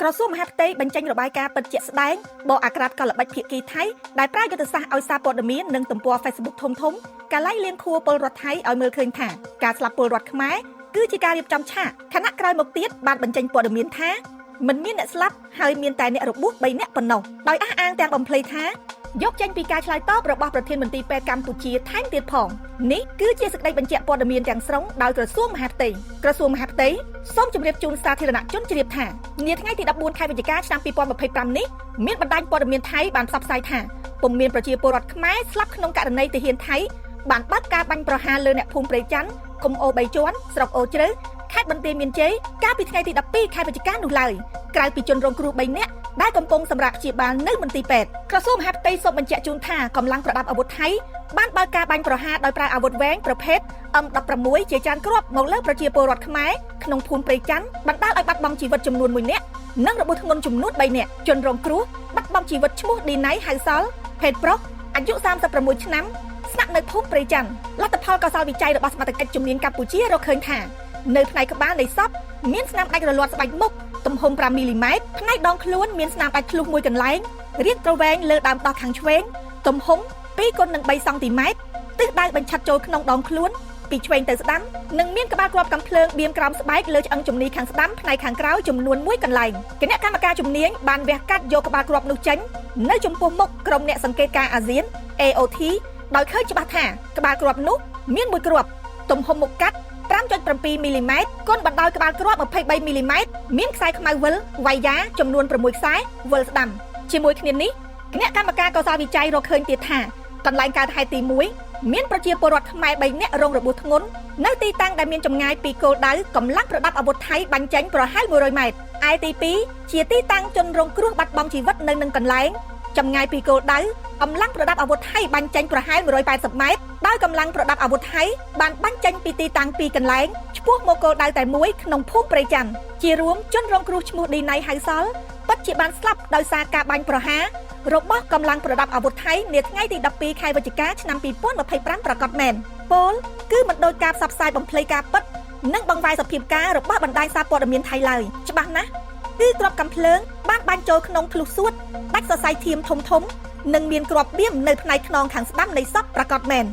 ក្រសួងមហាផ្ទៃបញ្ចេញរបាយការណ៍ពិតជាក់ស្ដែងបកអាក្រាតកលបិតភាគីថៃដែលប្រើយុទ្ធសាស្ត្រឲ្យសារព័ត៌មាននិងទំព័រ Facebook ធំៗកាលៃលៀងខួរពលរដ្ឋថៃឲ្យមើលឃើញថាការស្លាប់ពលរដ្ឋខ្មែរគឺជាការរៀបចំឆាកខណៈក្រោយមកទៀតបានបញ្ចេញព័ត៌មានថាមិនមានអ្នកស្លាប់ហើយមានតែអ្នករបួស3នាក់ប៉ុណ្ណោះដោយអះអាងទាំងបំភ្លៃថាយកចេញពីការឆ្លើយតបរបស់ប្រធានមន្ត្រីពេទ្យកម្ពុជាថែមទៀតផងនេះគឺជាសេចក្តីបញ្ជាក់ព័ត៌មានទាំងស្រុងដោយក្រសួងមហាផ្ទៃក្រសួងមហាផ្ទៃសូមជម្រាបជូនសាធារណជនជ្រាបថានាថ្ងៃទី14ខែវិច្ឆិកាឆ្នាំ2025នេះមានបណ្ដាញព័ត៌មានថៃបានផ្សព្វផ្សាយថាពុំមានប្រជាពលរដ្ឋខ្មែរស្លាប់ក្នុងករណីទាហានថៃបានបើកការបាញ់ប្រហារលើអ្នកភូមិព្រៃច័ន្ទឃុំអូ3ជាន់ស្រុកអូជ្រៅខេត្តបន្ទាយមានជ័យកាលពីថ្ងៃទី12ខែវិច្ឆិកានោះឡើយក្រៅពីជនរងគ្រោះ3នាក់ដែលកំពុងសម្រាប់ព្យាបាលនៅមន្ទីរពេទ្យក្រសួងមហាផ្ទៃសូមបញ្ជាក់ជូនថាកម្លាំងប្រដាប់អាវុធថៃបានបើកការបាញ់ប្រហារដោយប្រើអាវុធវែងប្រភេទ M16 ជាច្រើនគ្រាប់មកលើប្រជាពលរដ្ឋខ្មែរក្នុងភូមិព្រៃច័ន្ទបណ្ដាលឲ្យបាត់បង់ជីវិតចំនួន1នាក់និងរបួសធ្ងន់ចំនួន3នាក់ជនរងគ្រោះបាត់បង់ជីវិតឈ្មោះឌីណៃហៅសល់ភេទប្រុសអាយុ36ឆ្នាំស្នាក់នៅភូមិព្រៃច័ន្ទលទ្ធផលកសលវិច័យរបស់សមត្ថកិច្ចជំនាញកម្ពុជារកឃើញថានៅផ្នែកក្បាលនៃសពមានស្នាមដាច់រលាត់ស្បែកមុខទំហំ5មីលីម៉ែត្រផ្នែកដងខ្លួនមានស្នាមដាច់ធ្លុះមួយកន្លែងរាងត្រវែងលើដើមដោះខាងឆ្វេងទំហំ2x3 សង់ទីម៉ែត្រទិសដៅបញ្ឆិតចូលក្នុងដងខ្លួនពីឆ្វេងទៅស្ដាំនិងមានក្បាលគ្រាប់កាំភ្លើងបៀមក្រោមស្បែកលើឆ្អឹងជំនីខាងស្ដាំផ្នែកខាងក្រៅចំនួន1កន្លែងគណៈកម្មការជំនាញបានវះកាត់យកក្បាលគ្រាប់នោះចេញនៅចំពោះមុខក្រុមអ្នកសង្កេតការណ៍អាស៊ាន AOT ដោយឃើញច្បាស់ថាក្បាលគ្រាប់នោះមានមួយគ្រាប់ទំហំមុខកាត់5.7 មីលីម៉ែត្រគុណបណ្ដោយក្បាលគ្រាប់23មីលីម៉ែត្រមានខ្សែខ្មៅវិលវាយយ៉ាចំនួន6ខ្សែវិលស្ដាំជាមួយគ្នានេះគណៈកម្មការកសលវិច័យរកឃើញទៀតថាកន្លែងកើតហេតុទី1មានប្រជាពលរដ្ឋខ្មែរ3នាក់រងរបួសធ្ងន់នៅទីតាំងដែលមានចម្ងាយពីគោលដៅកម្លាំងប្រដាប់អាវុធថៃបាញ់ចេញប្រហែល100ម៉ែត្រឯទី2ជាទីតាំងជនរងគ្រោះបាត់បង់ជីវិតនៅនឹងកន្លែងចម្ងាយពីគោលដៅកម្លាំងប្រដាប់អាវុធថៃបាញ់ចេញប្រហែល180ម៉ែត្រដោយកម្លាំងប្រដាប់អាវុធថៃបានបាញ់ចេញពីទីតាំង2កន្លែងឆ្ពោះមកគោលដៅតែមួយក្នុងភូមិព្រៃច័ន្ទជារួមជនរងគ្រោះឈ្មោះឌីណៃហៅសល់ពិតជាបានស្លាប់ដោយសារការបាញ់ប្រហាររបស់កម្លាំងប្រដាប់អាវុធថៃនាថ្ងៃទី12ខែវិច្ឆិកាឆ្នាំ2025ប្រកាសមែនពលគឺមិនដូចការផ្សព្វផ្សាយបំភ្លៃការពិតនិងបង្វែរសភាពការរបស់បណ្ដាញសារព័ត៌មានថៃឡើយច្បាស់ណាស់គឺគ្រាប់កាំភ្លើងបានបាញ់ចូលក្នុងធ្លុះសួតដាច់សរសៃធាមធំនិងមានគ្រាប់បៀមនៅផ្នែកខ្នងខាងស្ដាំនៃសពប្រកាសមែន